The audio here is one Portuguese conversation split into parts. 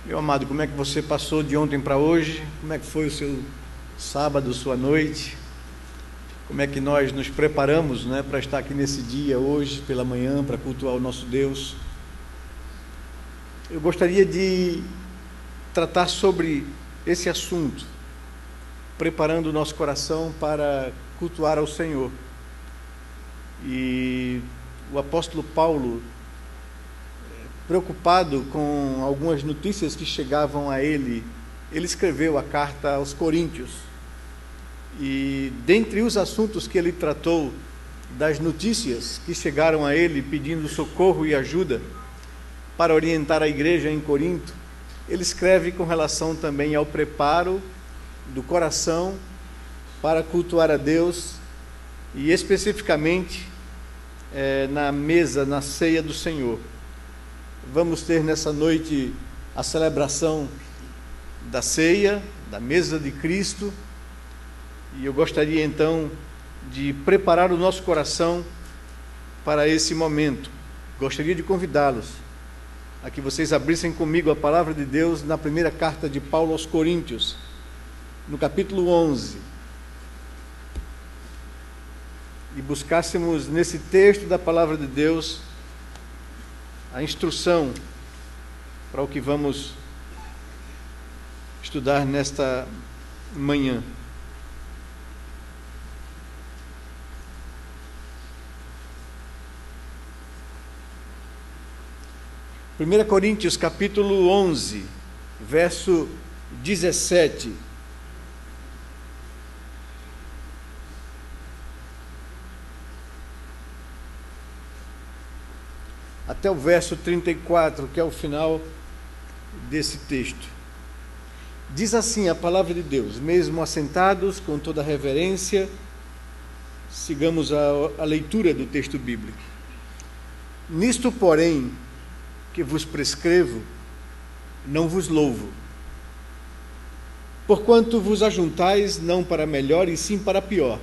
Meu amado, como é que você passou de ontem para hoje? Como é que foi o seu sábado, sua noite? Como é que nós nos preparamos, para estar aqui nesse dia, hoje, pela manhã, para cultuar o nosso Deus? Eu gostaria de tratar sobre esse assunto, preparando o nosso coração para cultuar ao Senhor. E o apóstolo Paulo, preocupado com algumas notícias que chegavam a ele escreveu a carta aos Coríntios. E dentre os assuntos que ele tratou, das notícias que chegaram a ele pedindo socorro e ajuda para orientar a igreja em Corinto, ele escreve com relação também ao preparo do coração para cultuar a Deus e especificamente na mesa, na ceia do Senhor. Vamos ter nessa noite a celebração da ceia, da mesa de Cristo, e eu gostaria então de preparar o nosso coração para esse momento. Gostaria de convidá-los a que vocês abrissem comigo a palavra de Deus na primeira carta de Paulo aos Coríntios, no capítulo 11, e buscássemos nesse texto da palavra de Deus a instrução para o que vamos estudar nesta manhã. Primeira Coríntios capítulo 11, verso 17. Até o verso 34, que é o final desse texto. Diz assim a palavra de Deus: mesmo assentados com toda a reverência, sigamos a leitura do texto bíblico. Nisto, porém, que vos prescrevo, não vos louvo, porquanto vos ajuntais não para melhor, e sim para pior.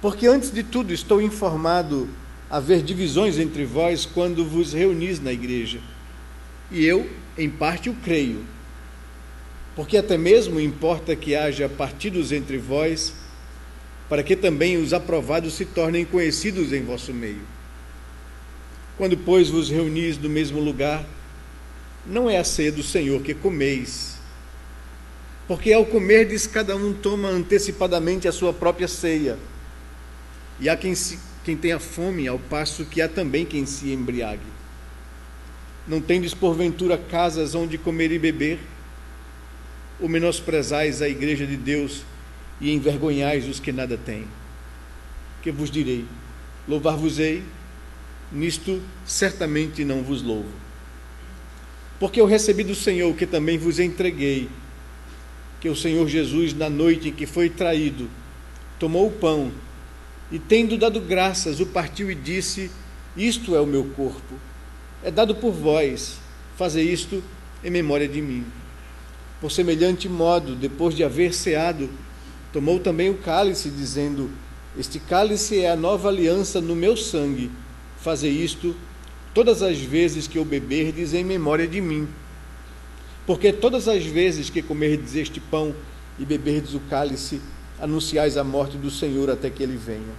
Porque antes de tudo estou informado haver divisões entre vós quando vos reunis na igreja. E eu, em parte, o creio. Porque até mesmo importa que haja partidos entre vós, para que também os aprovados se tornem conhecidos em vosso meio. Quando, pois, vos reunis no mesmo lugar, não é a ceia do Senhor que comeis. Porque ao comerdes, cada um toma antecipadamente a sua própria ceia. E há quem tenha fome, ao passo que há também quem se embriague. Não tendes porventura casas onde comer e beber? Ou menosprezais a igreja de Deus e envergonhais os que nada têm? Que vos direi? Louvar-vos-ei? Nisto certamente não vos louvo. Porque eu recebi do Senhor o que também vos entreguei, que o Senhor Jesus, na noite em que foi traído, tomou o pão, e tendo dado graças, o partiu e disse: isto é o meu corpo, é dado por vós, fazei isto em memória de mim. Por semelhante modo, depois de haver ceado, tomou também o cálice, dizendo: este cálice é a nova aliança no meu sangue, fazei isto todas as vezes que o beberdes em memória de mim. Porque todas as vezes que comerdes este pão e beberdes o cálice, anunciais a morte do Senhor até que ele venha.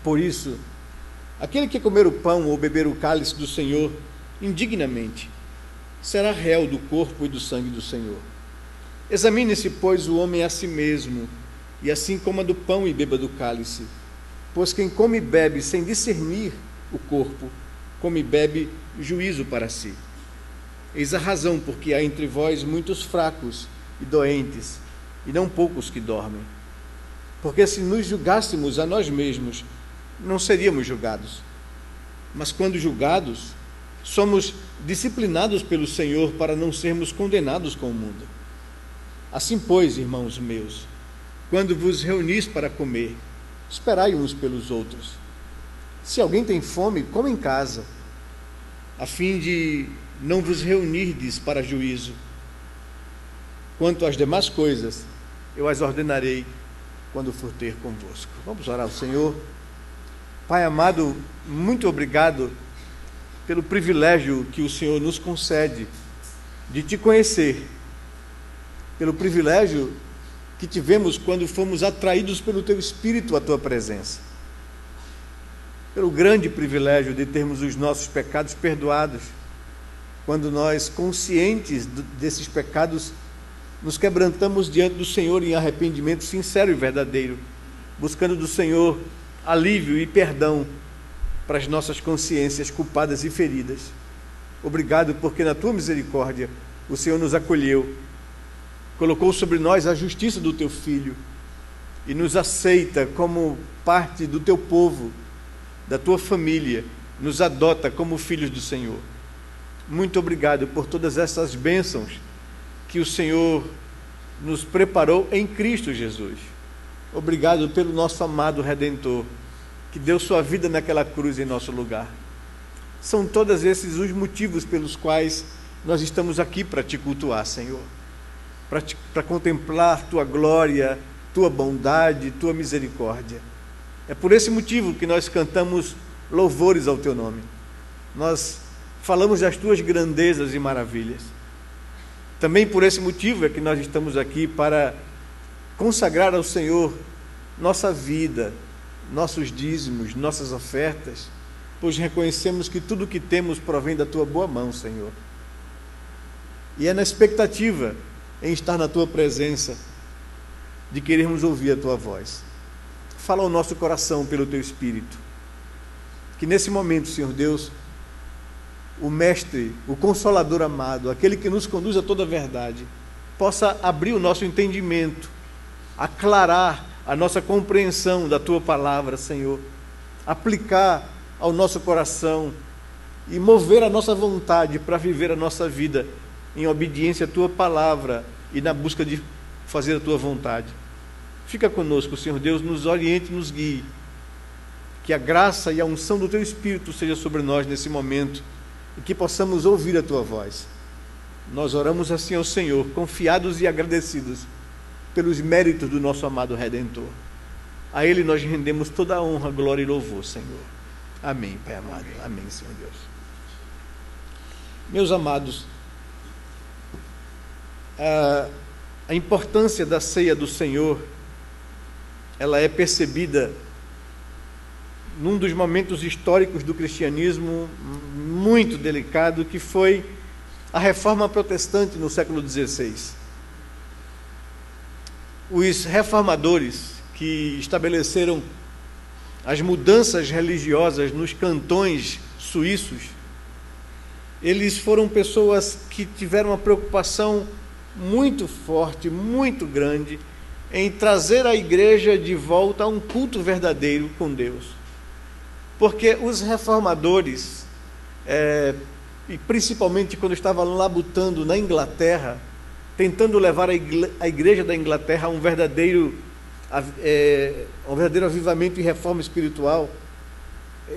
Por isso, aquele que comer o pão ou beber o cálice do Senhor indignamente, será réu do corpo e do sangue do Senhor. Examine-se, pois, o homem a si mesmo, e assim coma do pão e beba do cálice. Pois quem come e bebe sem discernir o corpo, come e bebe juízo para si. Eis a razão porque há entre vós muitos fracos e doentes, e não poucos que dormem. Porque se nos julgássemos a nós mesmos, não seríamos julgados. Mas quando julgados, somos disciplinados pelo Senhor para não sermos condenados com o mundo. Assim, pois, irmãos meus, quando vos reunis para comer, esperai uns pelos outros. Se alguém tem fome, coma em casa, a fim de não vos reunirdes para juízo. Quanto às demais coisas, eu as ordenarei quando for ter convosco. Vamos orar ao Senhor. Pai amado, muito obrigado pelo privilégio que o Senhor nos concede de te conhecer, pelo privilégio que tivemos quando fomos atraídos pelo Teu Espírito à Tua presença, pelo grande privilégio de termos os nossos pecados perdoados, quando nós, conscientes desses pecados, nos quebrantamos diante do Senhor em arrependimento sincero e verdadeiro, buscando do Senhor alívio e perdão para as nossas consciências culpadas e feridas. Obrigado, porque na Tua misericórdia o Senhor nos acolheu, colocou sobre nós a justiça do Teu Filho e nos aceita como parte do Teu povo, da Tua família, nos adota como filhos do Senhor. Muito obrigado por todas essas bênçãos que o Senhor nos preparou em Cristo Jesus. Obrigado pelo nosso amado Redentor, que deu sua vida naquela cruz em nosso lugar. São todos esses os motivos pelos quais nós estamos aqui para Te cultuar, Senhor, para contemplar Tua glória, Tua bondade, Tua misericórdia. É por esse motivo que nós cantamos louvores ao Teu nome. Nós falamos das Tuas grandezas e maravilhas. Também por esse motivo é que nós estamos aqui para consagrar ao Senhor nossa vida, nossos dízimos, nossas ofertas, pois reconhecemos que tudo o que temos provém da Tua boa mão, Senhor. E é na expectativa em estar na Tua presença, de querermos ouvir a Tua voz. Fala ao nosso coração pelo Teu Espírito. Que nesse momento, Senhor Deus, o Mestre, o Consolador amado, aquele que nos conduz a toda a verdade, possa abrir o nosso entendimento, aclarar a nossa compreensão da Tua palavra, Senhor, aplicar ao nosso coração e mover a nossa vontade para viver a nossa vida em obediência à Tua palavra e na busca de fazer a Tua vontade. Fica conosco, Senhor Deus, nos oriente e nos guie. Que a graça e a unção do Teu Espírito seja sobre nós nesse momento e que possamos ouvir a Tua voz. Nós oramos assim ao Senhor, confiados e agradecidos pelos méritos do nosso amado Redentor. A Ele nós rendemos toda a honra, glória e louvor, Senhor. Amém, Pai amado. Amém, Senhor Deus. Meus amados, a importância da ceia do Senhor, ela é percebida num dos momentos históricos do cristianismo muito delicado, que foi a Reforma Protestante no século XVI. Os reformadores que estabeleceram as mudanças religiosas nos cantões suíços, eles foram pessoas que tiveram uma preocupação muito forte, muito grande, em trazer a igreja de volta a um culto verdadeiro com Deus. Porque os reformadores, e principalmente quando estavam labutando na Inglaterra, tentando levar a igreja da Inglaterra a um verdadeiro avivamento e reforma espiritual,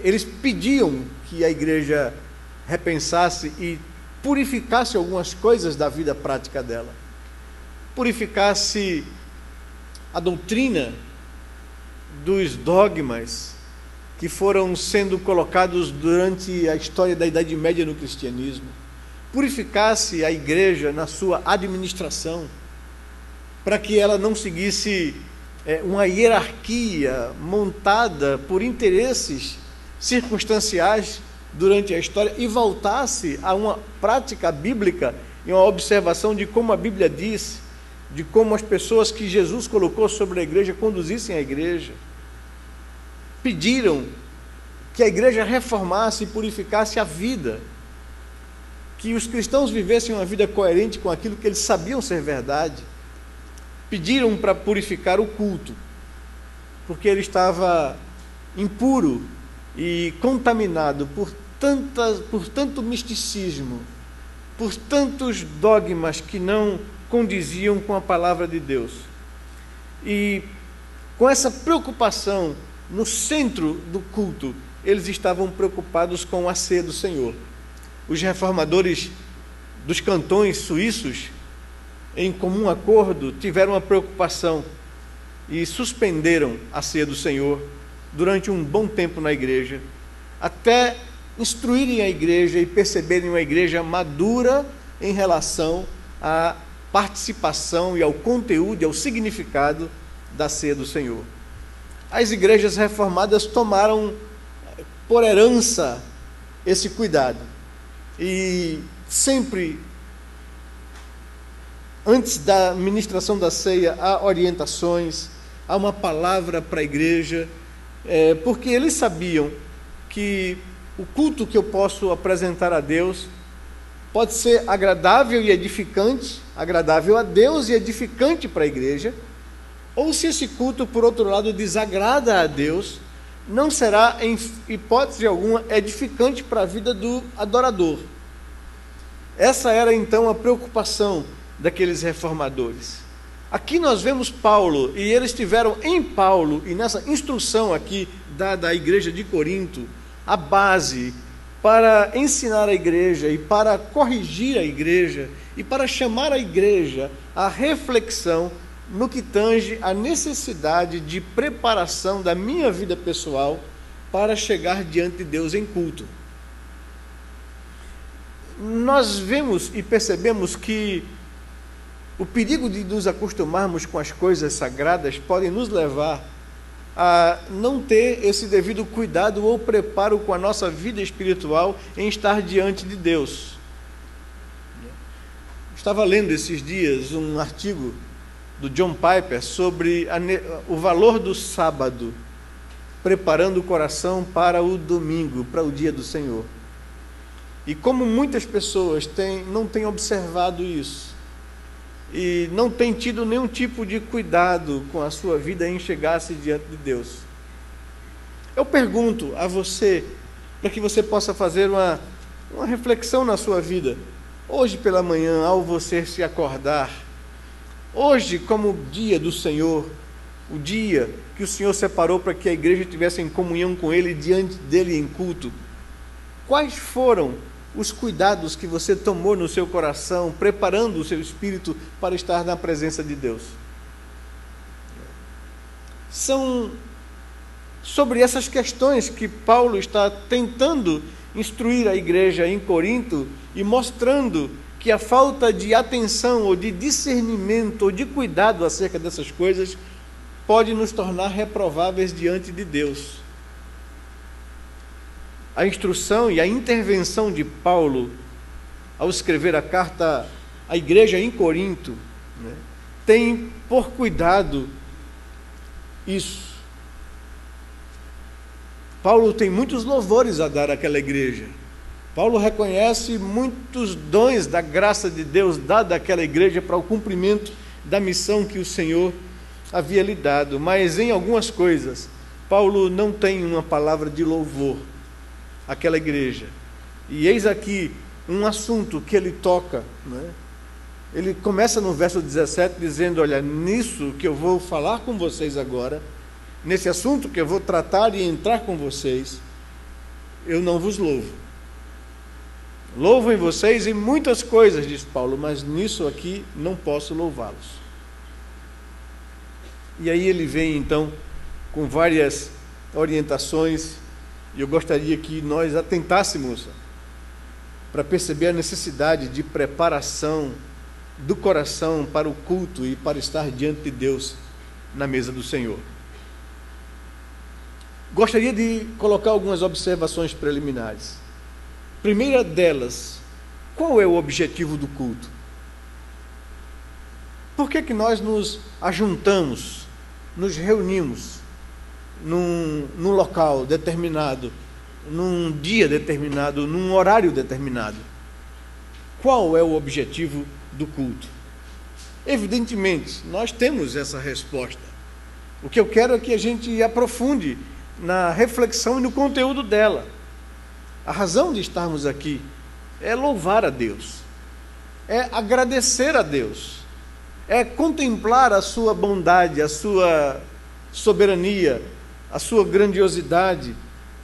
eles pediam que a igreja repensasse e purificasse algumas coisas da vida prática dela, purificasse a doutrina dos dogmas que foram sendo colocados durante a história da Idade Média no cristianismo, purificasse a igreja na sua administração, para que ela não seguisse uma hierarquia montada por interesses circunstanciais durante a história e voltasse a uma prática bíblica e uma observação de como a Bíblia diz, de como as pessoas que Jesus colocou sobre a igreja conduzissem a igreja. Pediram que a igreja reformasse e purificasse a vida, que os cristãos vivessem uma vida coerente com aquilo que eles sabiam ser verdade. Pediram para purificar o culto, porque ele estava impuro e contaminado por tanto misticismo, por tantos dogmas que não condiziam com a palavra de Deus. E com essa preocupação no centro do culto, eles estavam preocupados com a ceia do Senhor. Os reformadores dos cantões suíços, em comum acordo, tiveram uma preocupação e suspenderam a ceia do Senhor durante um bom tempo na igreja, até instruírem a igreja e perceberem uma igreja madura em relação à participação e ao conteúdo e ao significado da ceia do Senhor. As igrejas reformadas tomaram por herança esse cuidado. E sempre, antes da ministração da ceia, há orientações, há uma palavra para a igreja, porque eles sabiam que o culto que eu posso apresentar a Deus pode ser agradável e edificante, agradável a Deus e edificante para a igreja, ou se esse culto, por outro lado, desagrada a Deus, não será, em hipótese alguma, edificante para a vida do adorador. Essa era, então, a preocupação daqueles reformadores. Aqui nós vemos Paulo, e eles tiveram em Paulo, e nessa instrução aqui dada à igreja de Corinto, a base para ensinar a igreja e para corrigir a igreja e para chamar a igreja à reflexão no que tange a necessidade de preparação da minha vida pessoal para chegar diante de Deus em culto. Nós vemos e percebemos que o perigo de nos acostumarmos com as coisas sagradas pode nos levar a não ter esse devido cuidado ou preparo com a nossa vida espiritual em estar diante de Deus. Estava lendo esses dias um artigo do John Piper sobre o valor do sábado, preparando o coração para o domingo, para o dia do Senhor. E como muitas pessoas não têm observado isso, e não têm tido nenhum tipo de cuidado com a sua vida em chegar-se diante de Deus. Eu pergunto a você, para que você possa fazer uma reflexão na sua vida, hoje pela manhã, ao você se acordar, hoje como dia do Senhor, o dia que o Senhor separou para que a igreja estivesse em comunhão com Ele, diante dEle em culto, quais foram os cuidados que você tomou no seu coração, preparando o seu espírito para estar na presença de Deus? São sobre essas questões que Paulo está tentando instruir a igreja em Corinto e mostrando que a falta de atenção ou de discernimento ou de cuidado acerca dessas coisas pode nos tornar reprováveis diante de Deus. A instrução e a intervenção de Paulo ao escrever a carta à igreja em Corinto, tem por cuidado isso. Paulo tem muitos louvores a dar àquela igreja. Paulo reconhece muitos dons da graça de Deus dada àquela igreja para o cumprimento da missão que o Senhor havia lhe dado, mas em algumas coisas Paulo não tem uma palavra de louvor àquela igreja. E eis aqui um assunto que ele toca, Ele começa no verso 17 dizendo: olha, nisso que eu vou falar com vocês agora, nesse assunto que eu vou tratar e entrar com vocês, eu não vos louvo. Louvo em vocês em muitas coisas, diz Paulo, mas nisso aqui não posso louvá-los. E aí ele vem então com várias orientações, e eu gostaria que nós atentássemos para perceber a necessidade de preparação do coração para o culto e para estar diante de Deus na mesa do Senhor. Gostaria de colocar algumas observações preliminares. Primeira delas, qual é o objetivo do culto? Por que nós nos ajuntamos, nos reunimos num local determinado, num dia determinado, num horário determinado? Qual é o objetivo do culto? Evidentemente, nós temos essa resposta. O que eu quero é que a gente aprofunde na reflexão e no conteúdo dela. A razão de estarmos aqui é louvar a Deus, é agradecer a Deus, é contemplar a sua bondade, a sua soberania, a sua grandiosidade,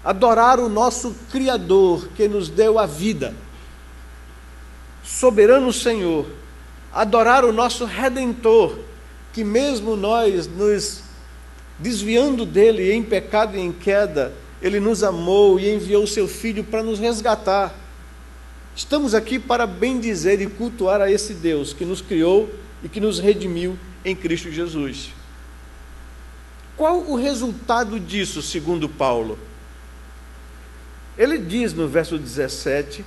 adorar o nosso Criador que nos deu a vida, soberano Senhor, adorar o nosso Redentor, que mesmo nós nos desviando dele em pecado e em queda, ele nos amou e enviou o seu Filho para nos resgatar. Estamos aqui para bendizer e cultuar a esse Deus que nos criou e que nos redimiu em Cristo Jesus. Qual o resultado disso, segundo Paulo? Ele diz no verso 17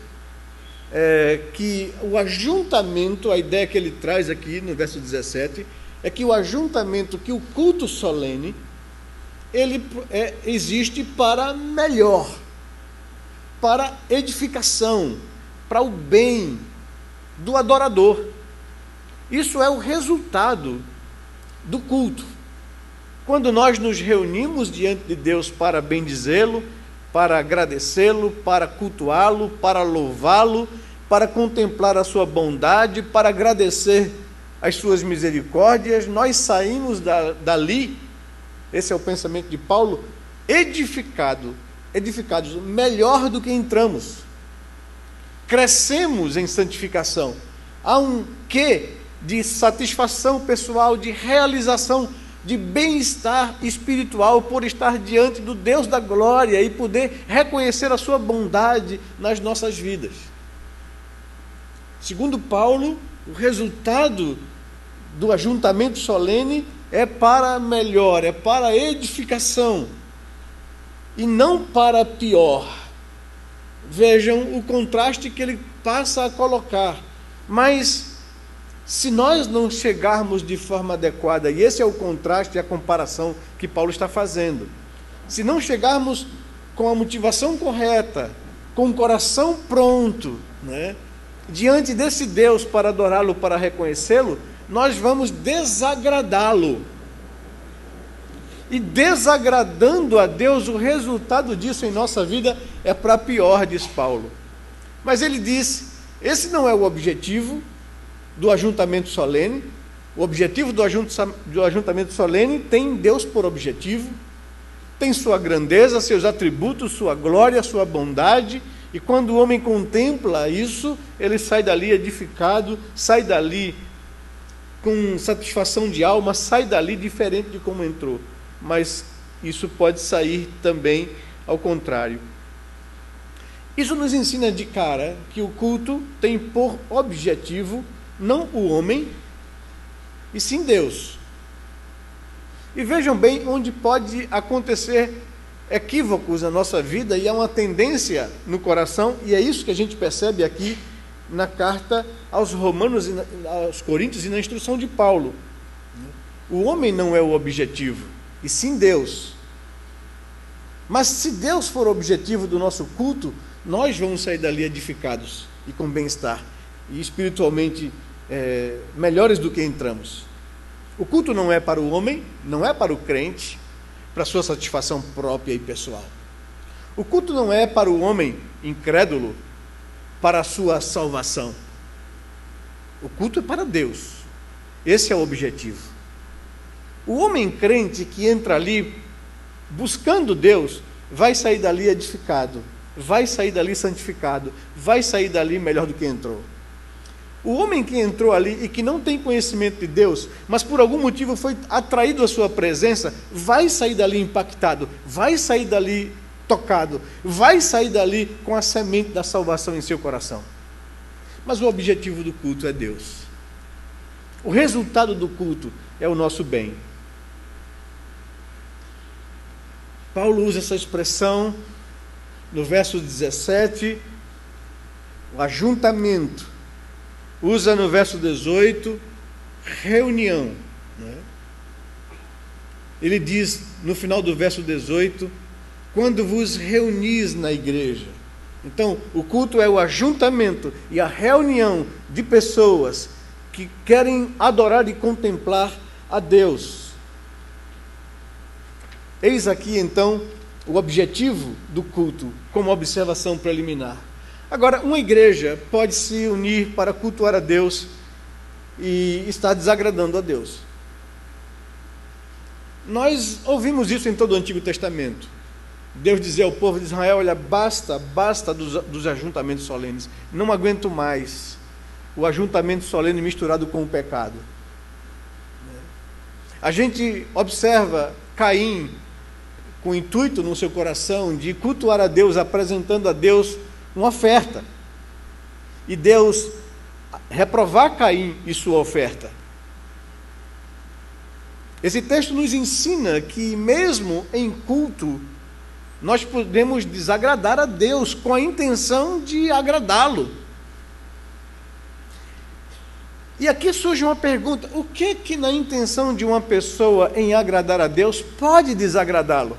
que o ajuntamento, a ideia que ele traz aqui no verso 17, é que o ajuntamento, que o culto solene, ele existe para melhor, para edificação, para o bem do adorador. Isso é o resultado do culto. Quando nós nos reunimos diante de Deus para bendizê-lo, para agradecê-lo, para cultuá-lo, para louvá-lo, para contemplar a sua bondade, para agradecer as suas misericórdias, nós saímos dali, esse é o pensamento de Paulo, edificados melhor do que entramos. Crescemos em santificação. Há um quê de satisfação pessoal, de realização, de bem-estar espiritual por estar diante do Deus da glória e poder reconhecer a sua bondade nas nossas vidas. Segundo Paulo, o resultado do ajuntamento solene é para melhor, é para edificação e não para pior. Vejam o contraste que ele passa a colocar. Mas se nós não chegarmos de forma adequada, e esse é o contraste e a comparação que Paulo está fazendo, se não chegarmos com a motivação correta, com o coração pronto, diante desse Deus para adorá-lo, para reconhecê-lo, nós vamos desagradá-lo. E desagradando a Deus, o resultado disso em nossa vida é para pior, diz Paulo. Mas ele diz, esse não é o objetivo do ajuntamento solene. O objetivo do ajuntamento solene tem Deus por objetivo, tem sua grandeza, seus atributos, sua glória, sua bondade, e quando o homem contempla isso, ele sai dali edificado, sai dali com satisfação de alma, sai dali diferente de como entrou. Mas isso pode sair também ao contrário. Isso nos ensina de cara que o culto tem por objetivo não o homem, e sim Deus. E vejam bem onde pode acontecer equívocos na nossa vida, e há uma tendência no coração, e é isso que a gente percebe aqui na carta aos Romanos e aos Coríntios e na instrução de Paulo. O homem não é o objetivo, e sim Deus. Mas se Deus for o objetivo do nosso culto, nós vamos sair dali edificados e com bem-estar, e espiritualmente melhores do que entramos. O culto não é para o homem, não é para o crente, para a sua satisfação própria e pessoal. O culto não é para o homem incrédulo, para a sua salvação. O culto é para Deus. Esse é o objetivo. O homem crente que entra ali buscando Deus, vai sair dali edificado, vai sair dali santificado, vai sair dali melhor do que entrou. O homem que entrou ali e que não tem conhecimento de Deus, mas por algum motivo foi atraído à sua presença, vai sair dali impactado, vai sair dali tocado, vai sair dali com a semente da salvação em seu coração. Mas o objetivo do culto é Deus. O resultado do culto é o nosso bem. Paulo usa essa expressão no verso 17, o ajuntamento. Usa no verso 18, reunião. Ele diz no final do verso 18, quando vos reunis na igreja. Então, o culto é o ajuntamento e a reunião de pessoas que querem adorar e contemplar a Deus. Eis aqui, então, o objetivo do culto, como observação preliminar. Agora, uma igreja pode se unir para cultuar a Deus e estar desagradando a Deus. Nós ouvimos isso em todo o Antigo Testamento. Deus dizia ao povo de Israel, olha, basta dos ajuntamentos solenes, não aguento mais o ajuntamento solene misturado com o pecado. A gente observa Caim com o intuito no seu coração de cultuar a Deus, apresentando a Deus uma oferta. e Deus reprovar Caim e sua oferta. Esse texto nos ensina que mesmo em culto, nós podemos desagradar a Deus com a intenção de agradá-lo. E aqui surge uma pergunta: o que na intenção de uma pessoa em agradar a Deus pode desagradá-lo?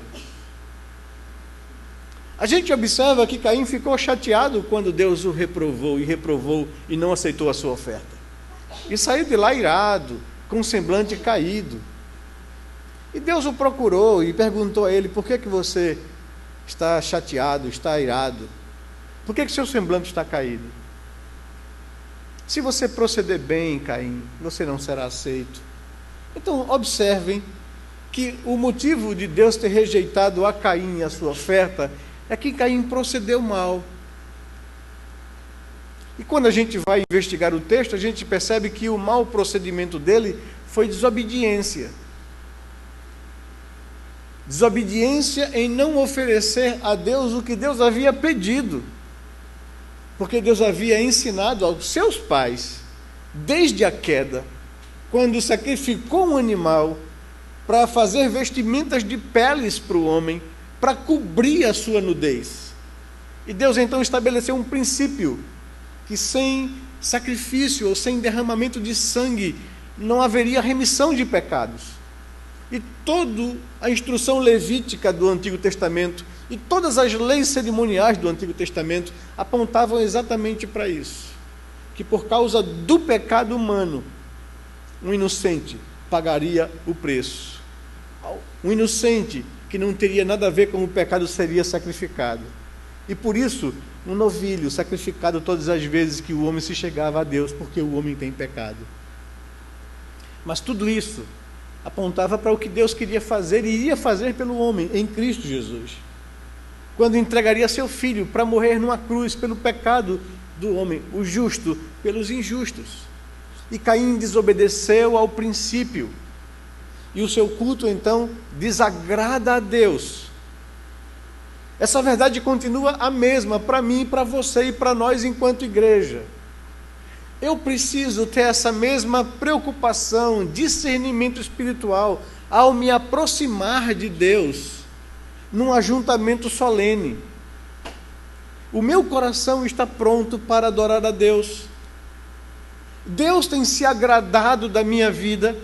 A gente observa que Caim ficou chateado quando Deus o reprovou e não aceitou a sua oferta. E saiu de lá irado, com um semblante caído. E Deus o procurou e perguntou a ele: por que você está chateado, está irado? Por que seu semblante está caído? Se você proceder bem, Caim, você não será aceito. Então, observem que o motivo de Deus ter rejeitado a Caim e a sua oferta é que Caim procedeu mal. E quando a gente vai investigar o texto, a gente percebe que o mau procedimento dele foi desobediência. Desobediência em não oferecer a Deus o que Deus havia pedido. Porque Deus havia ensinado aos seus pais, desde a queda, quando sacrificou um animal para fazer vestimentas de peles para o homem, para cobrir a sua nudez. E Deus então estabeleceu um princípio, que sem sacrifício ou sem derramamento de sangue não haveria remissão de pecados. E toda a instrução levítica do Antigo Testamento e todas as leis cerimoniais do Antigo Testamento apontavam exatamente para isso, que por causa do pecado humano, um inocente pagaria o preço. Um inocente que não teria nada a ver com o pecado seria sacrificado. E por isso, um novilho sacrificado todas as vezes que o homem se chegava a Deus, porque o homem tem pecado. Mas tudo isso apontava para o que Deus queria fazer e iria fazer pelo homem em Cristo Jesus, quando entregaria seu filho para morrer numa cruz pelo pecado do homem, o justo pelos injustos. E Caim desobedeceu ao princípio, e o seu culto então desagrada a Deus. Essa verdade continua a mesma para mim, para você e para nós enquanto igreja. Eu preciso ter essa mesma preocupação, discernimento espiritual, ao me aproximar de Deus, num ajuntamento solene. O meu coração está pronto para adorar a Deus. Deus tem se agradado da minha vida.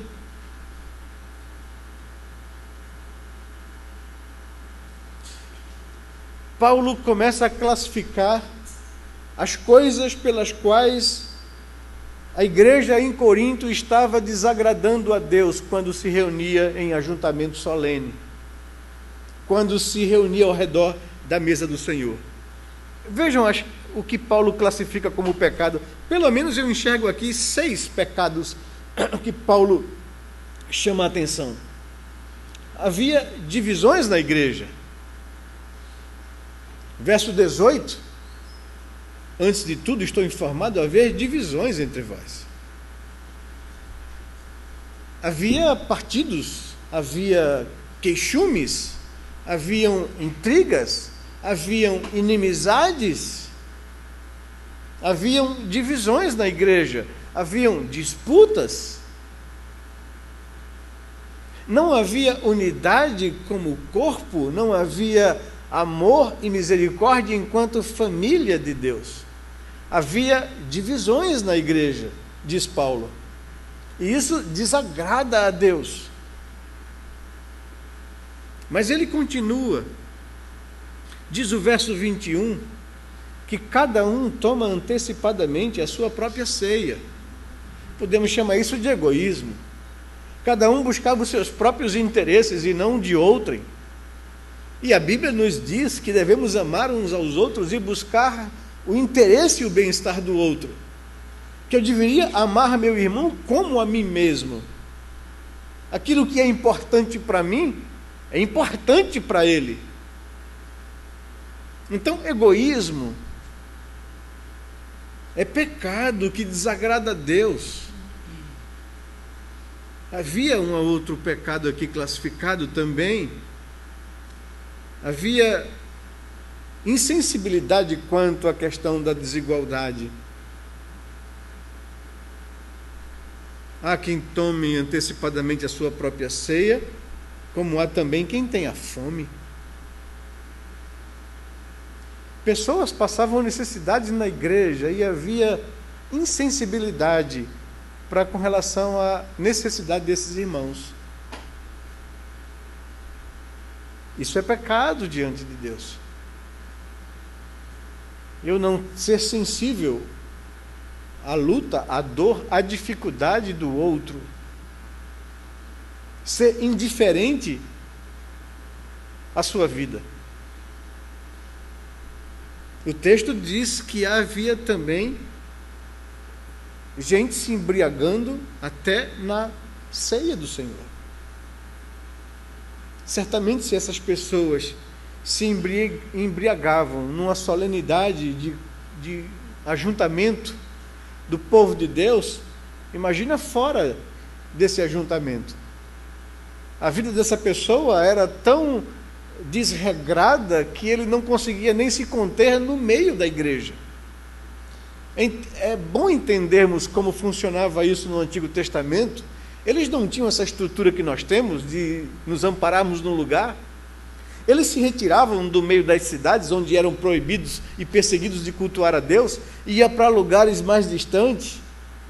Paulo começa a classificar as coisas pelas quais a igreja em Corinto estava desagradando a Deus quando se reunia em ajuntamento solene, quando se reunia ao redor da mesa do Senhor. Vejam o que Paulo classifica como pecado. Pelo menos eu enxergo aqui 6 pecados que Paulo chama a atenção. Havia divisões na igreja. Verso 18: antes de tudo, estou informado a haver divisões entre vós. Havia partidos, havia queixumes, haviam intrigas, haviam inimizades, haviam divisões na igreja, haviam disputas. Não havia unidade como corpo, não havia amor e misericórdia enquanto família de Deus. Havia divisões na igreja, diz Paulo, e isso desagrada a Deus. Mas ele continua, diz o verso 21, que cada um toma antecipadamente a sua própria ceia. Podemos chamar isso de egoísmo. Cada um buscava os seus próprios interesses e não de outrem. E a Bíblia nos diz que devemos amar uns aos outros e buscar o interesse e o bem-estar do outro. Que eu deveria amar meu irmão como a mim mesmo. Aquilo que é importante para mim, é importante para ele. Então, egoísmo é pecado que desagrada a Deus. Havia um outro pecado aqui classificado também. Havia insensibilidade quanto à questão da desigualdade. Há quem tome antecipadamente a sua própria ceia, como há também quem tenha fome. Pessoas passavam necessidades na igreja e havia insensibilidade com relação à necessidade desses irmãos. Isso é pecado diante de Deus. Eu não ser sensível à luta, à dor, à dificuldade do outro. Ser indiferente à sua vida. O texto diz que havia também gente se embriagando até na ceia do Senhor. Certamente, se essas pessoas se embriagavam numa solenidade de ajuntamento do povo de Deus, imagina fora desse ajuntamento. A vida dessa pessoa era tão desregrada que ele não conseguia nem se conter no meio da igreja. É bom entendermos como funcionava isso no Antigo Testamento. Eles não tinham essa estrutura que nós temos de nos ampararmos num lugar. Eles se retiravam do meio das cidades, onde eram proibidos e perseguidos de cultuar a Deus, e iam para lugares mais distantes,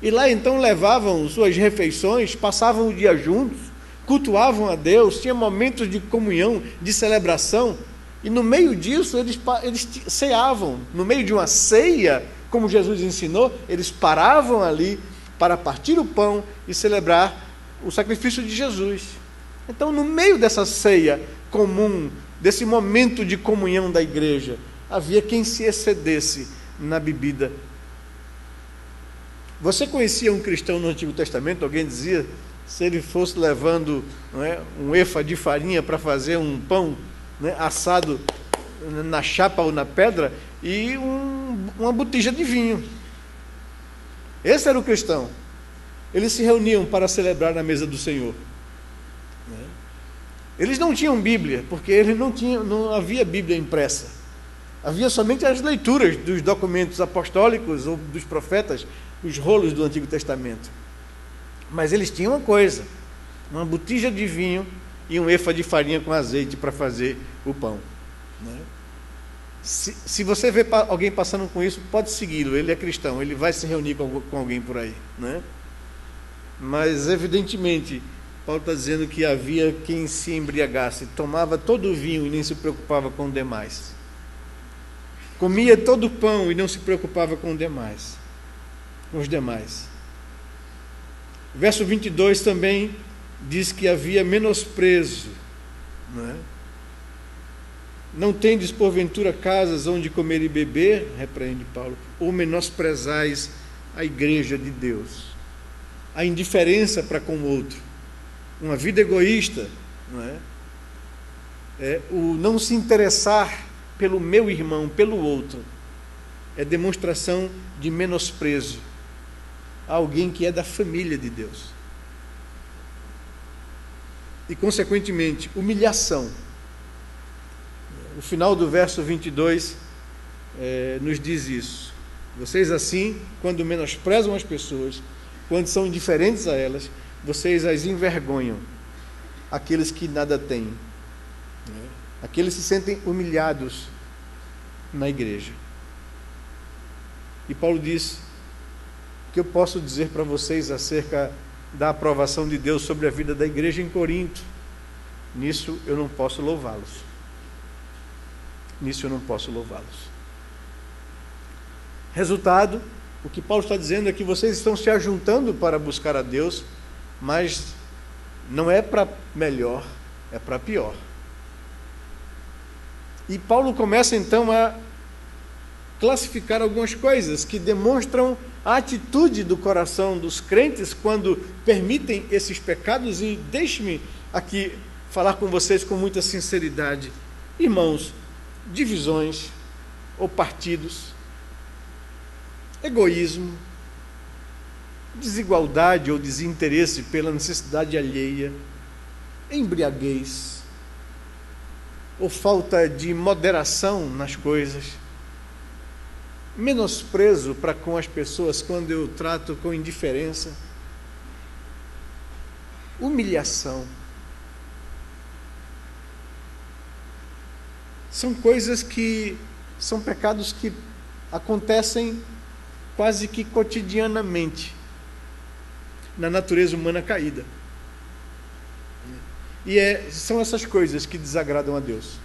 e lá então levavam suas refeições, passavam o dia juntos, cultuavam a Deus, tinha momentos de comunhão, de celebração, e no meio disso eles ceavam. No meio de uma ceia, como Jesus ensinou, eles paravam ali para partir o pão e celebrar o sacrifício de Jesus. Então, no meio dessa ceia comum, desse momento de comunhão da igreja, havia quem se excedesse na bebida. Você conhecia um cristão no Antigo Testamento? Alguém dizia, se ele fosse levando, não é, um efa de farinha para fazer um pão, né, assado na chapa ou na pedra, e uma botija de vinho. Esse era o cristão. Eles se reuniam para celebrar na mesa do Senhor. Eles não tinham Bíblia, porque eles não havia Bíblia impressa. Havia somente as leituras dos documentos apostólicos ou dos profetas, os rolos do Antigo Testamento. Mas eles tinham uma coisa, uma botija de vinho e um efa de farinha com azeite para fazer o pão. Se você vê alguém passando com isso, pode segui-lo, ele é cristão, ele vai se reunir com alguém por aí. Mas, evidentemente, Paulo está dizendo que havia quem se embriagasse, tomava todo o vinho e nem se preocupava com o demais. Comia todo o pão e não se preocupava com os demais. Verso 22 também diz que havia menosprezo. Não tendes porventura casas onde comer e beber, repreende Paulo, ou menosprezais a igreja de Deus. A indiferença para com o outro, uma vida egoísta, o não se interessar pelo meu irmão, pelo outro, é demonstração de menosprezo a alguém que é da família de Deus. E, consequentemente, humilhação. O final do verso 22 nos diz isso. Vocês assim, quando menosprezam as pessoas, quando são indiferentes a elas, vocês as envergonham, aqueles que nada têm, aqueles que se sentem humilhados na igreja. E Paulo diz que eu posso dizer para vocês acerca da aprovação de Deus sobre a vida da igreja em Corinto. Nisso eu não posso louvá-los. Resultado, o que Paulo está dizendo é que vocês estão se ajuntando para buscar a Deus, mas não é para melhor, é para pior. E Paulo começa então a classificar algumas coisas que demonstram a atitude do coração dos crentes quando permitem esses pecados. E deixe-me aqui falar com vocês com muita sinceridade. Irmãos, divisões ou partidos, egoísmo, desigualdade ou desinteresse pela necessidade alheia, embriaguez, ou falta de moderação nas coisas, menosprezo para com as pessoas quando eu trato com indiferença, humilhação. São coisas que são pecados que acontecem quase que cotidianamente na natureza humana caída. E são essas coisas que desagradam a Deus.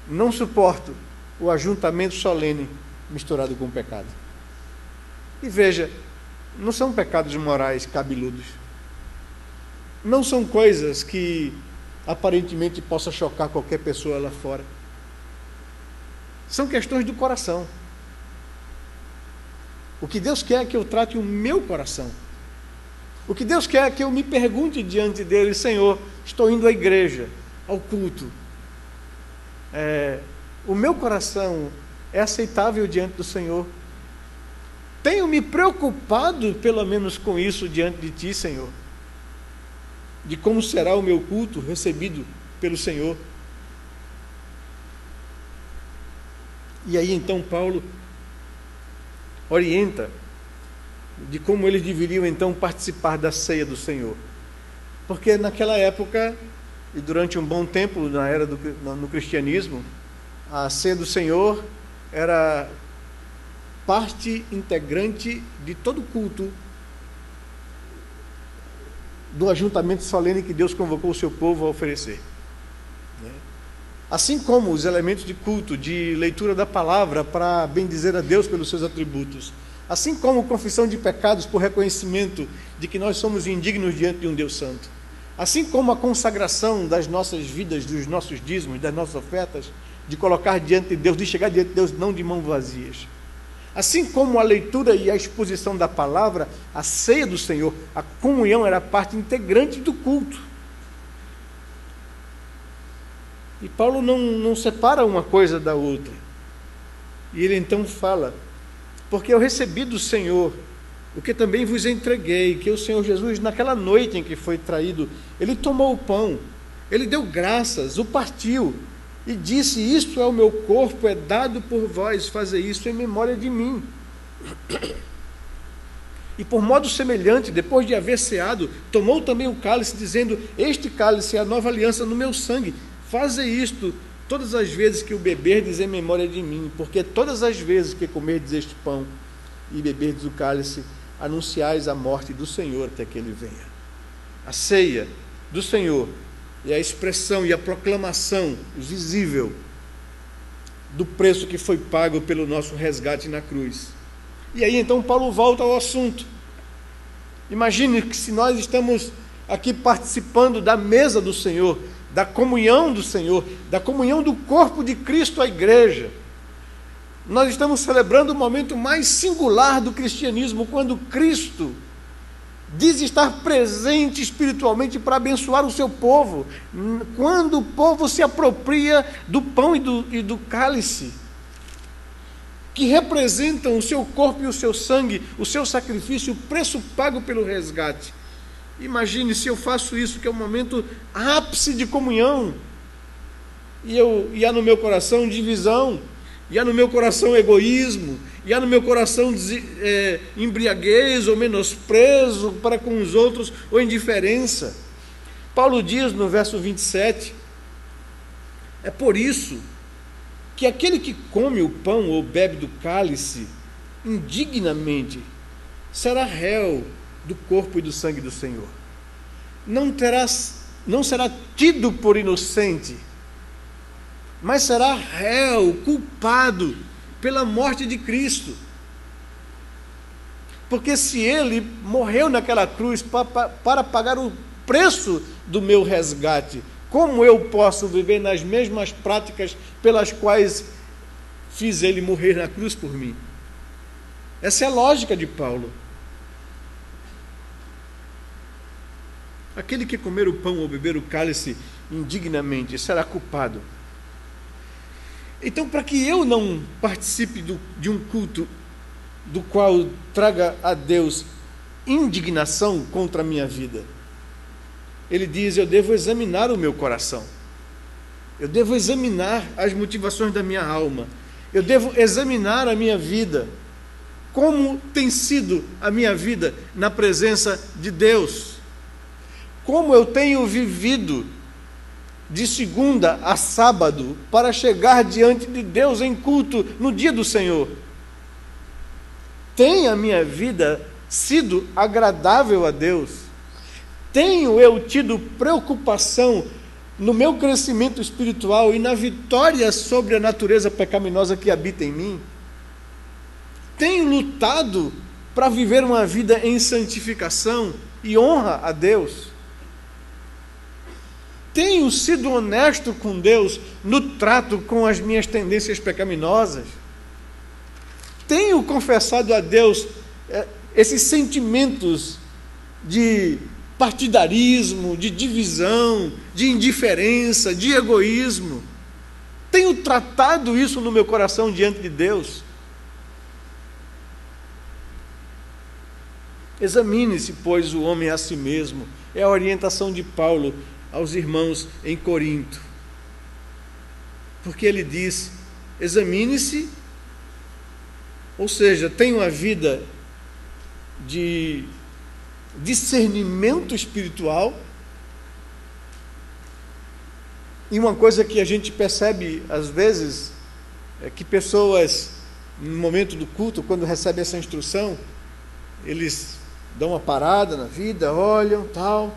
Não suporto o ajuntamento solene misturado com o pecado. E veja, não são pecados morais cabeludos. Não são coisas que aparentemente possa chocar qualquer pessoa lá fora. São questões do coração. O que Deus quer é que eu trate o meu coração. O que Deus quer é que eu me pergunte diante dele: Senhor, estou indo à igreja, ao culto. O meu coração é aceitável diante do Senhor? Tenho me preocupado pelo menos com isso diante de Ti, Senhor? De como será o meu culto recebido pelo Senhor? E aí então Paulo orienta de como eles deveriam então participar da ceia do Senhor. Porque naquela época, e durante um bom tempo na era no cristianismo, a ceia do Senhor era parte integrante de todo culto do ajuntamento solene que Deus convocou o seu povo a oferecer. Assim como os elementos de culto, de leitura da palavra para bendizer a Deus pelos seus atributos, assim como confissão de pecados por reconhecimento de que nós somos indignos diante de um Deus santo, assim como a consagração das nossas vidas, dos nossos dízimos, das nossas ofertas, de colocar diante de Deus, de chegar diante de Deus não de mãos vazias. Assim como a leitura e a exposição da palavra, a ceia do Senhor, a comunhão era parte integrante do culto. E Paulo não separa uma coisa da outra. E ele então fala: porque eu recebi do Senhor o que também vos entreguei, que o Senhor Jesus, naquela noite em que foi traído, ele tomou o pão, ele deu graças, o partiu, e disse: isto é o meu corpo, é dado por vós, fazer isso em memória de mim. E por modo semelhante, depois de haver ceado, tomou também o cálice, dizendo: este cálice é a nova aliança no meu sangue, faze isto todas as vezes que o beberdes em memória de mim, porque todas as vezes que comerdes este pão e beberdes o cálice, anunciais a morte do Senhor até que ele venha. A ceia do Senhor é a expressão e a proclamação visível do preço que foi pago pelo nosso resgate na cruz. E aí então Paulo volta ao assunto. Imagine que se nós estamos aqui participando da mesa do Senhor, da comunhão do Senhor, da comunhão do corpo de Cristo à igreja, nós estamos celebrando o momento mais singular do cristianismo, quando Cristo diz estar presente espiritualmente para abençoar o seu povo, quando o povo se apropria do pão e do cálice, que representam o seu corpo e o seu sangue, o seu sacrifício, o preço pago pelo resgate. Imagine se eu faço isso, que é um momento ápice de comunhão, e há no meu coração divisão, e há no meu coração egoísmo, e há no meu coração embriaguez ou menosprezo para com os outros, ou indiferença. Paulo diz no verso 27, é por isso que aquele que come o pão ou bebe do cálice indignamente será réu do corpo e do sangue do Senhor. Não será tido por inocente, mas será réu, culpado pela morte de Cristo. Porque se ele morreu naquela cruz para pagar o preço do meu resgate, como eu posso viver nas mesmas práticas pelas quais fiz ele morrer na cruz por mim? Essa é a lógica de Paulo. Aquele que comer o pão ou beber o cálice indignamente será culpado. Então, para que eu não participe de um culto do qual traga a Deus indignação contra a minha vida, ele diz: eu devo examinar o meu coração, eu devo examinar as motivações da minha alma, eu devo examinar a minha vida, como tem sido a minha vida na presença de Deus. como eu tenho vivido de segunda a sábado para chegar diante de Deus em culto no dia do Senhor? Tem a minha vida sido agradável a Deus? Tenho eu tido preocupação no meu crescimento espiritual e na vitória sobre a natureza pecaminosa que habita em mim? Tenho lutado para viver uma vida em santificação e honra a Deus? Tenho sido honesto com Deus no trato com as minhas tendências pecaminosas? Tenho confessado a Deus esses sentimentos de partidarismo, de divisão, de indiferença, de egoísmo? Tenho tratado isso no meu coração diante de Deus? Examine-se, pois, o homem a si mesmo. É a orientação de Paulo aos irmãos em Corinto. Porque ele diz: examine-se, ou seja, tenha uma vida de discernimento espiritual. E uma coisa que a gente percebe às vezes é que pessoas, no momento do culto, quando recebem essa instrução, eles dão uma parada na vida, olham, tal,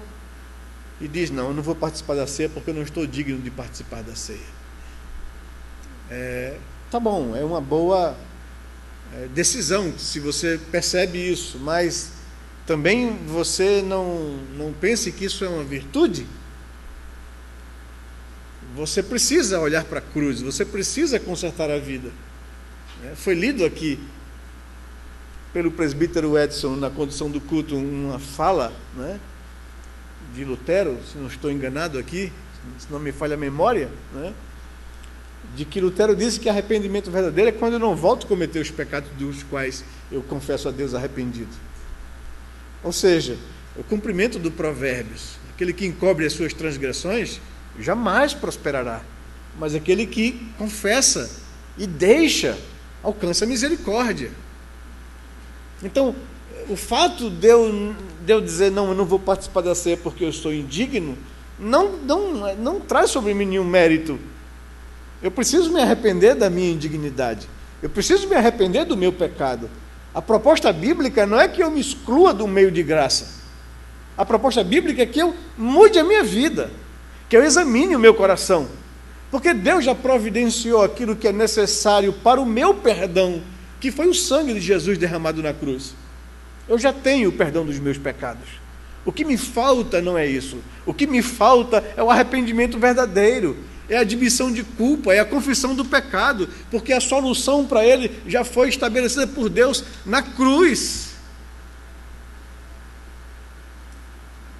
e diz: não, eu não vou participar da ceia porque eu não estou digno de participar da ceia. Tá bom, é uma boa decisão, se você percebe isso, mas também você não pense que isso é uma virtude. Você precisa olhar para a cruz, você precisa consertar a vida. Foi lido aqui pelo presbítero Edson, na condução do culto, uma fala, de Lutero, se não estou enganado aqui, se não me falha a memória, de que Lutero disse que arrependimento verdadeiro é quando eu não volto a cometer os pecados dos quais eu confesso a Deus arrependido. Ou seja, o cumprimento do Provérbios: aquele que encobre as suas transgressões jamais prosperará, mas aquele que confessa e deixa alcança a misericórdia. Então, o fato de eu dizer: não, eu não vou participar da ceia porque eu sou indigno, não traz sobre mim nenhum mérito. Eu preciso me arrepender da minha indignidade, eu preciso me arrepender do meu pecado. A proposta bíblica não é que eu me exclua do meio de graça. A proposta bíblica é que eu mude a minha vida, que eu examine o meu coração, porque Deus já providenciou aquilo que é necessário para o meu perdão, que foi o sangue de Jesus derramado na cruz. Eu já tenho o perdão dos meus pecados. O que me falta não é isso. O que me falta é o arrependimento verdadeiro, é a admissão de culpa, é a confissão do pecado, porque a solução para ele já foi estabelecida por Deus na cruz.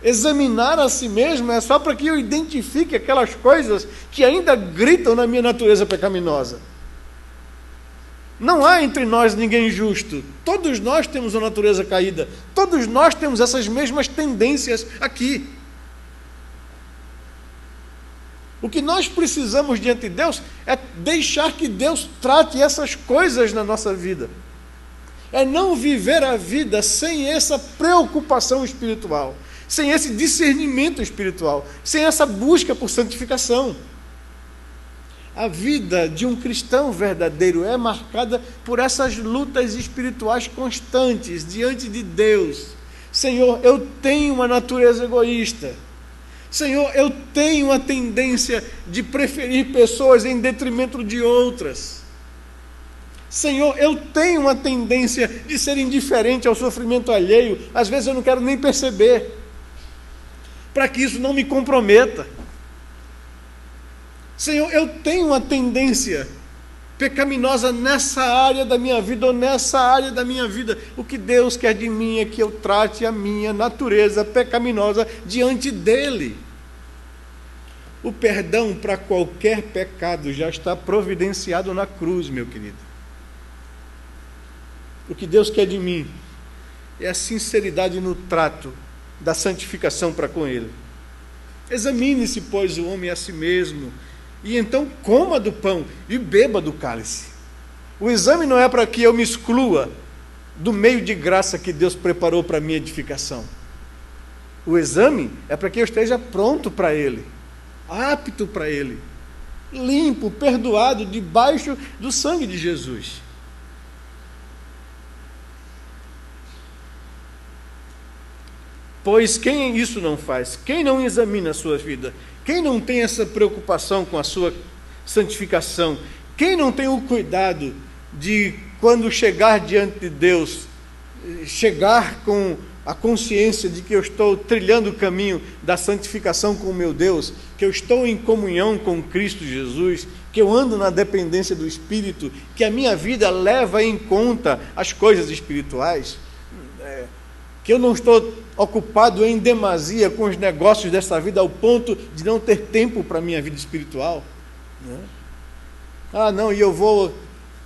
Examinar a si mesmo é só para que eu identifique aquelas coisas que ainda gritam na minha natureza pecaminosa. Não há entre nós ninguém justo. Todos nós temos uma natureza caída. Todos nós temos essas mesmas tendências aqui. O que nós precisamos diante de Deus é deixar que Deus trate essas coisas na nossa vida. É não viver a vida sem essa preocupação espiritual, sem esse discernimento espiritual, sem essa busca por santificação. A vida de um cristão verdadeiro é marcada por essas lutas espirituais constantes diante de Deus. Senhor, eu tenho uma natureza egoísta. Senhor, eu tenho a tendência de preferir pessoas em detrimento de outras. Senhor, eu tenho uma tendência de ser indiferente ao sofrimento alheio. Às vezes eu não quero nem perceber, para que isso não me comprometa. Senhor, eu tenho uma tendência pecaminosa nessa área da minha vida ou nessa área da minha vida. O que Deus quer de mim é que eu trate a minha natureza pecaminosa diante dEle. O perdão para qualquer pecado já está providenciado na cruz, meu querido. O que Deus quer de mim é a sinceridade no trato da santificação para com Ele. Examine-se, pois, o homem a si mesmo, e então coma do pão e beba do cálice. O exame não é para que eu me exclua do meio de graça que Deus preparou para a minha edificação. O exame é para que eu esteja pronto para ele, apto para ele, limpo, perdoado, debaixo do sangue de Jesus. Pois quem isso não faz, quem não examina a sua vida, quem não tem essa preocupação com a sua santificação, quem não tem o cuidado de, quando chegar diante de Deus, chegar com a consciência de que eu estou trilhando o caminho da santificação com o meu Deus, que eu estou em comunhão com Cristo Jesus, que eu ando na dependência do Espírito, que a minha vida leva em conta as coisas espirituais, que eu não estou ocupado em demasia com os negócios dessa vida ao ponto de não ter tempo para a minha vida espiritual. Não, e eu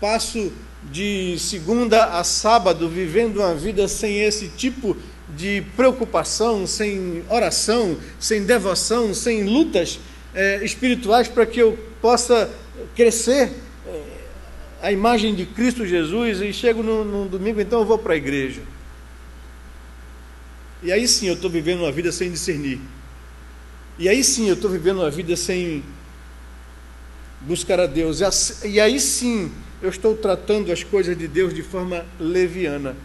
passo de segunda a sábado vivendo uma vida sem esse tipo de preocupação, sem oração, sem devoção, sem lutas espirituais para que eu possa crescer a imagem de Cristo Jesus, e chego no domingo, então eu vou para a igreja. E aí sim eu estou vivendo uma vida sem discernir. E aí sim eu estou vivendo uma vida sem buscar a Deus. E aí sim eu estou tratando as coisas de Deus de forma leviana.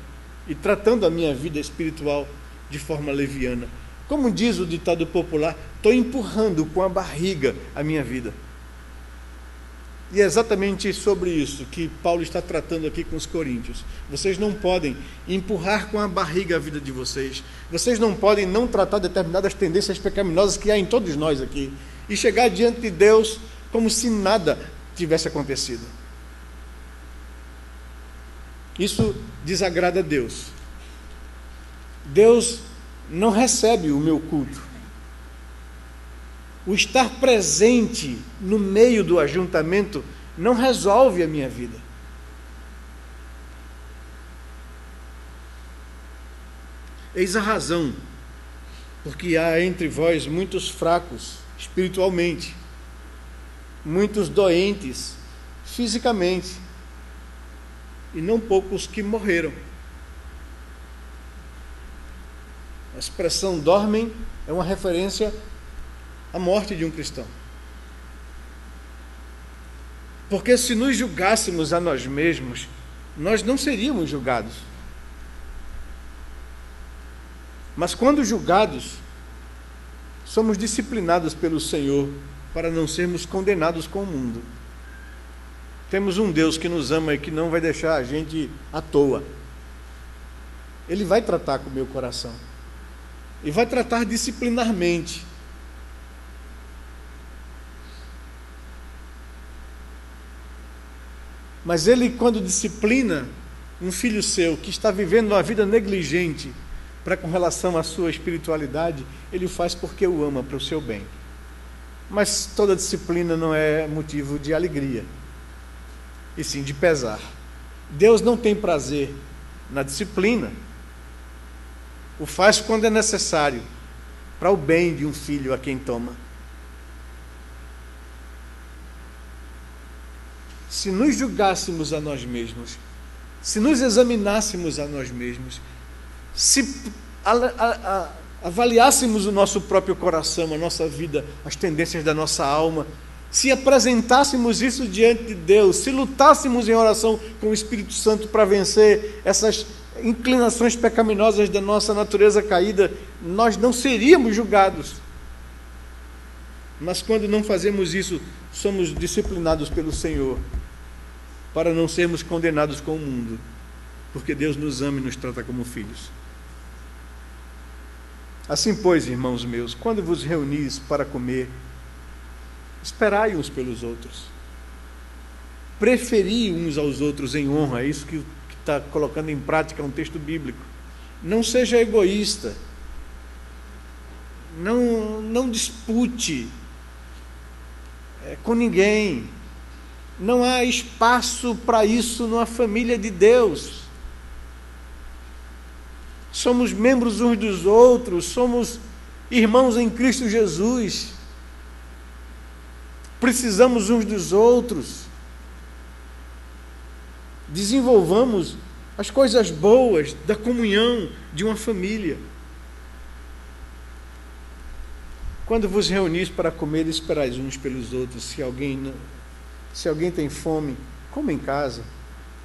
E tratando a minha vida espiritual de forma leviana. Como diz o ditado popular, estou empurrando com a barriga a minha vida. E é exatamente sobre isso que Paulo está tratando aqui com os coríntios. Vocês não podem empurrar com a barriga a vida de vocês. Vocês não podem não tratar determinadas tendências pecaminosas que há em todos nós aqui e chegar diante de Deus como se nada tivesse acontecido. Isso desagrada a Deus. Deus não recebe o meu culto. O estar presente no meio do ajuntamento não resolve a minha vida. Eis a razão, porque há entre vós muitos fracos espiritualmente, muitos doentes fisicamente, e não poucos que morreram. A expressão dormem é uma referência à morte de um cristão. Porque se nos julgássemos a nós mesmos, nós não seríamos julgados. Mas quando julgados, somos disciplinados pelo Senhor para não sermos condenados com o mundo. Temos um Deus que nos ama e que não vai deixar a gente à toa. Ele vai tratar com o meu coração. E vai tratar disciplinarmente. Mas ele, quando disciplina um filho seu que está vivendo uma vida negligente para com relação à sua espiritualidade, ele faz porque o ama, para o seu bem. Mas toda disciplina não é motivo de alegria, e sim de pesar. Deus não tem prazer na disciplina. O faz quando é necessário, para o bem de um filho a quem toma. Se nos julgássemos a nós mesmos, se nos examinássemos a nós mesmos, se avaliássemos o nosso próprio coração, a nossa vida, as tendências da nossa alma, se apresentássemos isso diante de Deus, se lutássemos em oração com o Espírito Santo para vencer essas inclinações pecaminosas da nossa natureza caída, nós não seríamos julgados. Mas quando não fazemos isso, somos disciplinados pelo Senhor, para não sermos condenados com o mundo, porque Deus nos ama e nos trata como filhos. Assim, pois, irmãos meus, quando vos reunis para comer, esperai uns pelos outros, preferi uns aos outros em honra. É isso que está colocando em prática um texto bíblico. Não seja egoísta, não dispute com ninguém. Não há espaço para isso numa família de Deus. Somos membros uns dos outros, somos irmãos em Cristo Jesus. Precisamos uns dos outros. Desenvolvamos as coisas boas da comunhão de uma família. Quando vos reunis para comer, esperais uns pelos outros. Se alguém tem fome, coma em casa,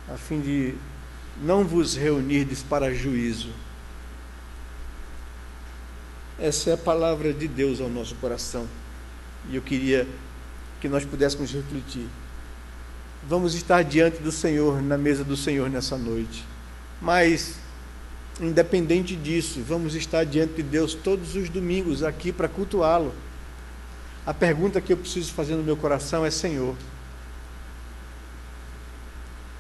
a fim de não vos reunirdes para juízo. Essa é a palavra de Deus ao nosso coração. E eu queria que nós pudéssemos refletir. Vamos estar diante do Senhor, na mesa do Senhor nessa noite. Mas, independente disso, vamos estar diante de Deus todos os domingos aqui para cultuá-lo. A pergunta que eu preciso fazer no meu coração é: Senhor,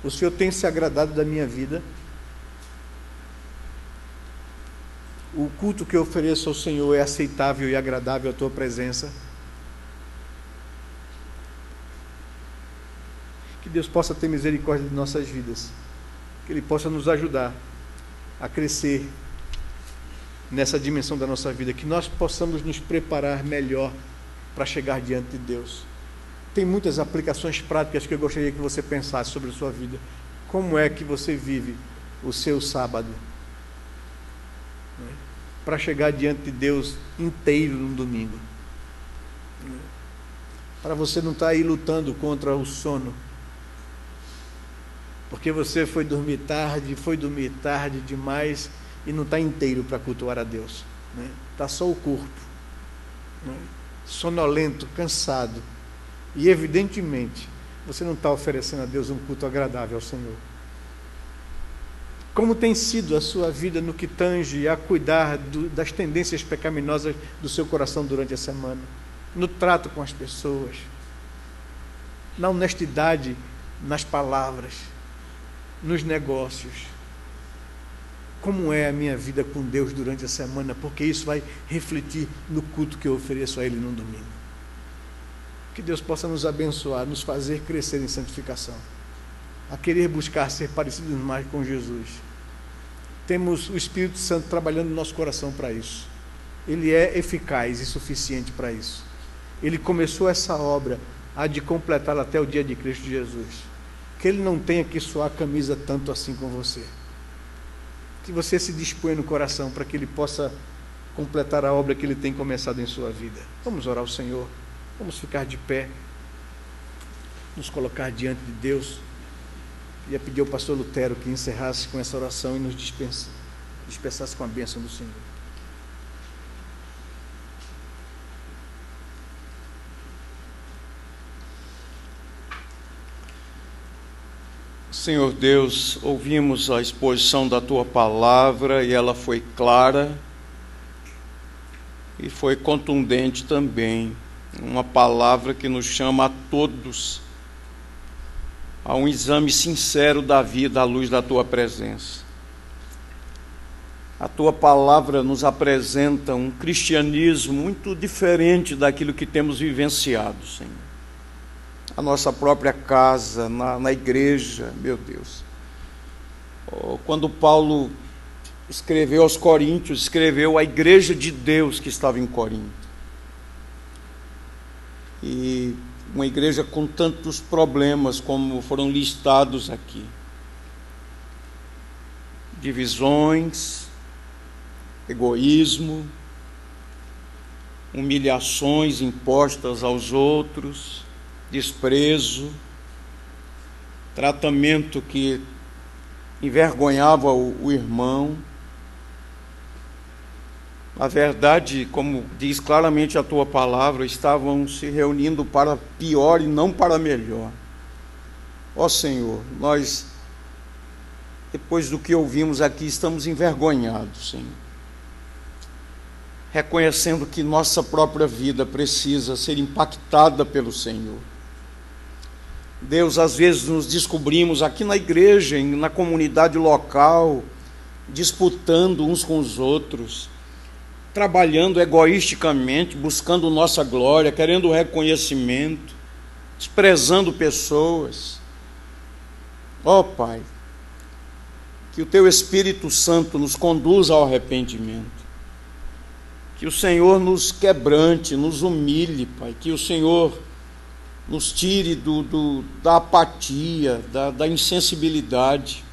o Senhor tem se agradado da minha vida? O culto que eu ofereço ao Senhor é aceitável e agradável à tua presença? Que Deus possa ter misericórdia de nossas vidas, que Ele possa nos ajudar a crescer nessa dimensão da nossa vida, que nós possamos nos preparar melhor para chegar diante de Deus. Tem muitas aplicações práticas que eu gostaria que você pensasse sobre a sua vida. Como é que você vive o seu sábado? Para chegar diante de Deus inteiro no domingo. Para você não estar aí lutando contra o sono. Porque você foi dormir tarde demais e não está inteiro para cultuar a Deus. Está só o corpo. Sonolento, cansado. E evidentemente, você não está oferecendo a Deus um culto agradável ao Senhor. Como tem sido a sua vida no que tange a cuidar das tendências pecaminosas do seu coração durante a semana? No trato com as pessoas, na honestidade nas palavras, nos negócios. Como é a minha vida com Deus durante a semana? Porque isso vai refletir no culto que eu ofereço a Ele no domingo. Que Deus possa nos abençoar, nos fazer crescer em santificação, a querer buscar ser parecidos mais com Jesus. Temos o Espírito Santo trabalhando no nosso coração para isso. Ele é eficaz e suficiente para isso. Ele começou essa obra, há de completá-la até o dia de Cristo Jesus. Que Ele não tenha que suar a camisa tanto assim com você. Que você se disponha no coração para que Ele possa completar a obra que Ele tem começado em sua vida. Vamos orar ao Senhor. Vamos ficar de pé, nos colocar diante de Deus. Ia pedir ao pastor Lutero que encerrasse com essa oração e nos dispensasse com a bênção do Senhor. Senhor Deus, ouvimos a exposição da Tua palavra e ela foi clara e foi contundente também. Uma palavra que nos chama a todos a um exame sincero da vida à luz da Tua presença. A Tua palavra nos apresenta um cristianismo muito diferente daquilo que temos vivenciado, Senhor. A nossa própria casa, na igreja, meu Deus. Quando Paulo escreveu aos Coríntios, escreveu a igreja de Deus que estava em Corinto. E uma igreja com tantos problemas como foram listados aqui. Divisões, egoísmo, humilhações impostas aos outros, desprezo, tratamento que envergonhava o irmão. Na verdade, como diz claramente a Tua palavra, estavam se reunindo para pior e não para melhor. Ó Senhor, nós, depois do que ouvimos aqui, estamos envergonhados, Senhor. Reconhecendo que nossa própria vida precisa ser impactada pelo Senhor. Deus, às vezes nos descobrimos aqui na igreja, na comunidade local, disputando uns com os outros, trabalhando egoisticamente, buscando nossa glória, querendo reconhecimento, desprezando pessoas. Ó Pai, que o Teu Espírito Santo nos conduza ao arrependimento, que o Senhor nos quebrante, nos humilhe, Pai, que o Senhor nos tire da apatia, da insensibilidade.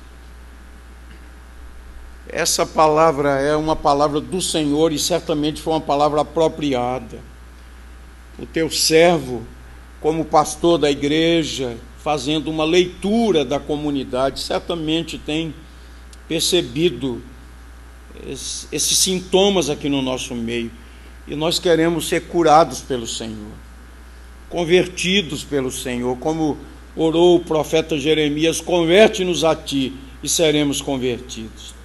Essa palavra é uma palavra do Senhor e certamente foi uma palavra apropriada. o teu servo, como pastor da igreja, fazendo uma leitura da comunidade, certamente tem percebido esses sintomas aqui no nosso meio, e nós queremos ser curados pelo Senhor, convertidos pelo Senhor, como orou o profeta Jeremias: converte-nos a ti e seremos convertidos.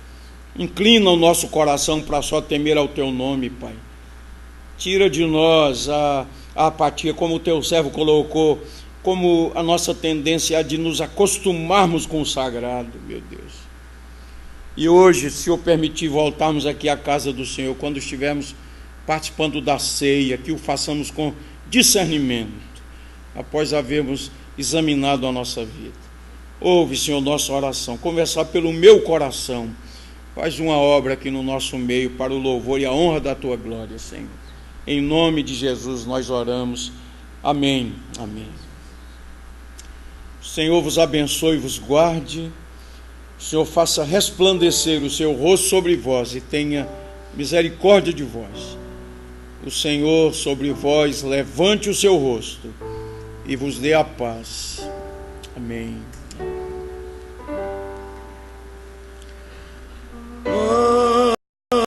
Inclina o nosso coração para só temer ao teu nome, Pai. Tira de nós a apatia, como o teu servo colocou, como a nossa tendência é de nos acostumarmos com o sagrado, meu Deus. E hoje, se eu permitir voltarmos aqui à casa do Senhor, quando estivermos participando da ceia, que o façamos com discernimento, após havermos examinado a nossa vida. Ouve, Senhor, nossa oração, conversar pelo meu coração. Faz uma obra aqui no nosso meio para o louvor e a honra da tua glória, Senhor. Em nome de Jesus nós oramos. Amém. Amém. O Senhor vos abençoe e vos guarde. O Senhor faça resplandecer o seu rosto sobre vós e tenha misericórdia de vós. O Senhor sobre vós levante o seu rosto e vos dê a paz. Amém.